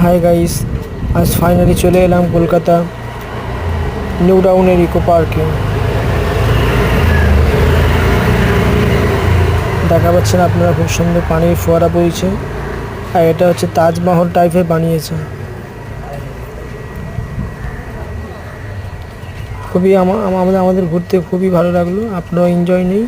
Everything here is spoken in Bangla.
হাই গাইস, আজ ফাইনালি চলে এলাম কলকাতা নিউ টাউনের ইকো পার্কে। দেখা পাচ্ছেন আপনারা, খুব সুন্দর পানির ফোয়ারা বইছে, আর এটা হচ্ছে তাজমহল টাইপের বানিয়েছে। খুবই আমাদের ঘুরতে খুবই ভালো লাগলো। আপনারাও এনজয় নেই।